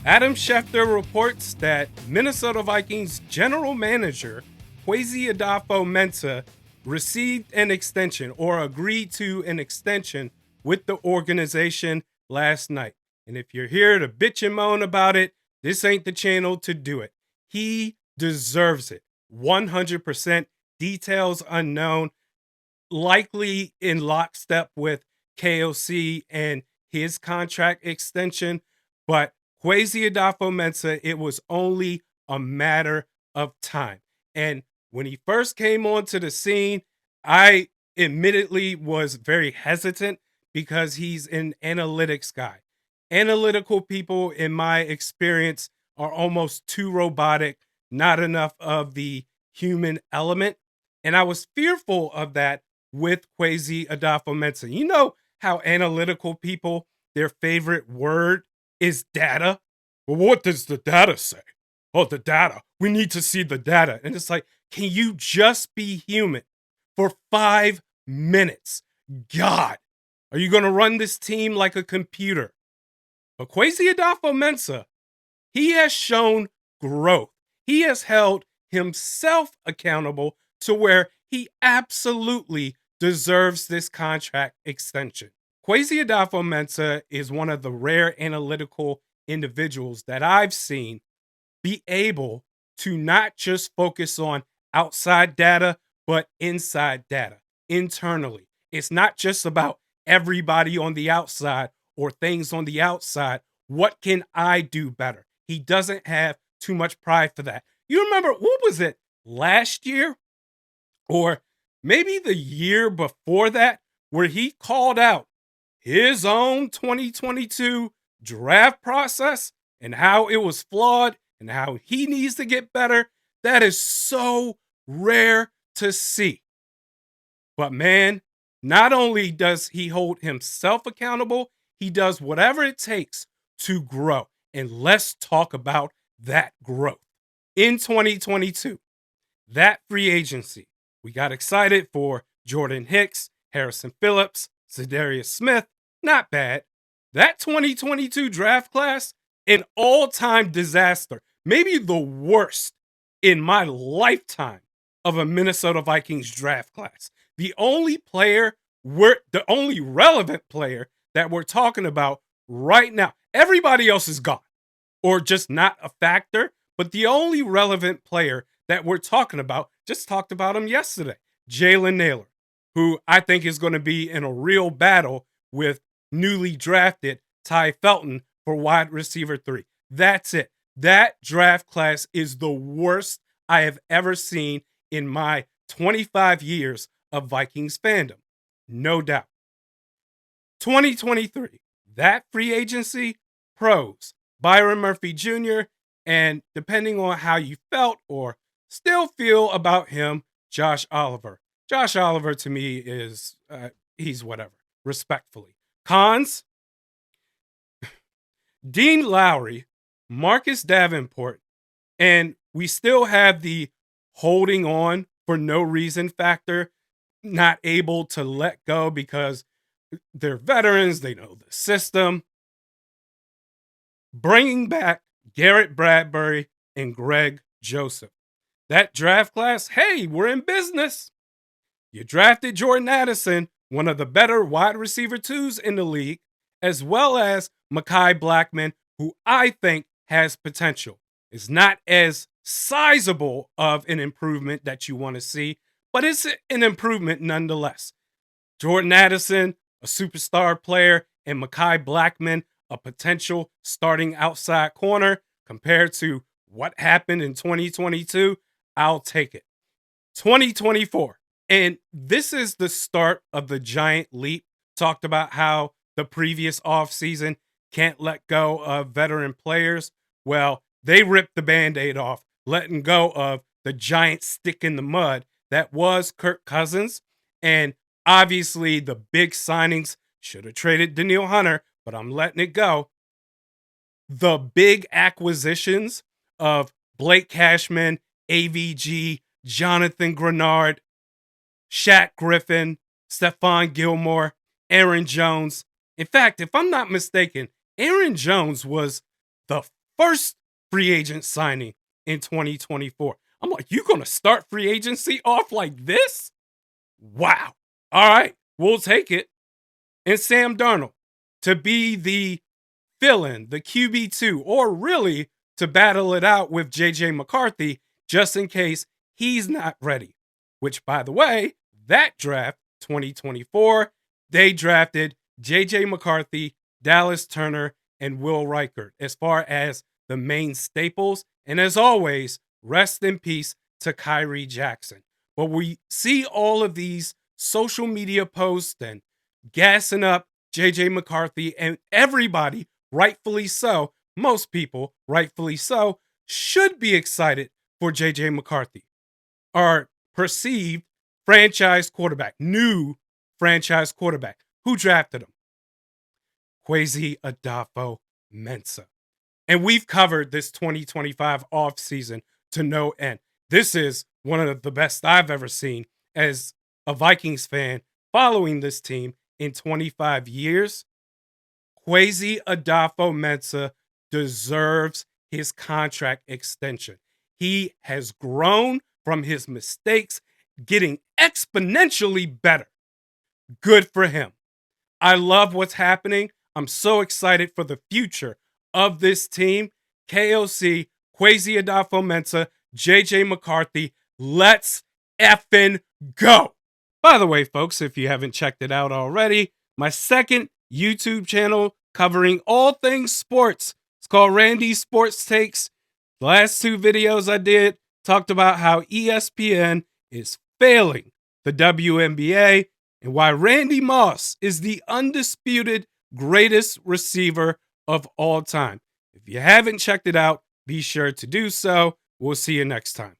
Adam Schefter reports that Minnesota Vikings general manager Kwesi Adofo-Mensah received an extension or agreed to an extension with the organization last night. And if you're here to bitch and moan about it, this ain't the channel to do it. He deserves it. 100%. Details unknown, likely in lockstep with KOC and his contract extension. But Kwesi Adofo-Mensah, it was only a matter of time. And when he first came onto the scene, I admittedly was very hesitant because he's an analytics guy. Analytical people, in my experience, are almost too robotic, not enough of the human element. And I was fearful of that with Kwesi Adofo-Mensah. You know how analytical people, their favorite word is data? Well, what does the data say? Oh, the data. We need to see the data. And it's like, can you just be human for 5 minutes? God, are you going to run this team like a computer? But Kwesi Adofo-Mensah, he has shown growth. He has held himself accountable to where he absolutely deserves this contract extension. Kwesi Adofo-Mensah is one of the rare analytical individuals that I've seen be able to not just focus on outside data, but inside data, internally. It's not just about everybody on the outside or things on the outside. What can I do better? He doesn't have too much pride for that. You remember, what was it, last year? Or maybe the year before that, where he called out his own 2022 draft process and how it was flawed and how he needs to get better. That is so rare to see. But man, not only does he hold himself accountable, he does whatever it takes to grow. And let's talk about that growth. In 2022, that free agency, we got excited for Jordan Hicks, Harrison Phillips, Za'Darius Smith. Not bad. That 2022 draft class, an all-time disaster. Maybe the worst in my lifetime of a Minnesota Vikings draft class. The only relevant player that we're talking about right now, everybody else is gone or just not a factor. But the only relevant player that we're talking about, just talked about him yesterday, Jalen Nailor, who I think is going to be in a real battle with newly drafted Ty Felton for wide receiver 3. That's it. That draft class is the worst I have ever seen in my 25 years of Vikings fandom. No doubt. 2023, that free agency, pros, Byron Murphy Jr., and depending on how you felt or still feel about him, Josh Oliver. Josh Oliver to me is, he's whatever, respectfully. Cons, Dean Lowry, Marcus Davenport, and we still have the holding on for no reason factor, not able to let go because they're veterans, they know the system. Bringing back Garrett Bradbury and Greg Joseph. That draft class, hey, we're in business. You drafted Jordan Addison, one of the better wide receiver 2s in the league, as well as Mekhi Blackmon, who I think has potential. It's not as sizable of an improvement that you want to see, but it's an improvement nonetheless. Jordan Addison, a superstar player, and Mekhi Blackmon, a potential starting outside corner compared to what happened in 2022, I'll take it. 2024. And this is the start of the giant leap. Talked about how the previous offseason can't let go of veteran players. Well, they ripped the Band-Aid off, letting go of the giant stick in the mud that was Kirk Cousins. And obviously the big signings, should have traded Danielle Hunter, but I'm letting it go. The big acquisitions of Blake Cashman, AVG, Jonathan Grenard, Shaq Griffin, Stephon Gilmore, Aaron Jones. In fact, if I'm not mistaken, Aaron Jones was the first free agent signing in 2024. I'm like, you gonna start free agency off like this? Wow. All right, we'll take it. And Sam Darnold to be the fill-in, the QB2, or really to battle it out with JJ McCarthy just in case he's not ready. Which, by the way, that draft, 2024, they drafted JJ McCarthy, Dallas Turner, and Will Reichert as far as the main staples. And as always, rest in peace to Kyrie Jackson. But we see all of these social media posts and gassing up JJ McCarthy, and everybody, rightfully so, most people, rightfully so, should be excited for JJ McCarthy, our perceived franchise quarterback, new franchise quarterback. Who drafted him? Kwesi Adofo-Mensah. And we've covered this 2025 offseason to no end. This is one of the best I've ever seen as a Vikings fan following this team in 25 years. Kwesi Adofo-Mensah deserves his contract extension. He has grown from his mistakes, getting exponentially better. Good for him. I love what's happening. I'm so excited for the future of this team. KOC, Kwesi Adofo-Mensah, JJ McCarthy, let's effing go. By the way, folks, if you haven't checked it out already, my second YouTube channel covering all things sports. It's called Randy Sports Takes. The last two videos I did talked about how ESPN is failing the WNBA and why Randy Moss is the undisputed greatest receiver of all time. If you haven't checked it out, be sure to do so. We'll see you next time.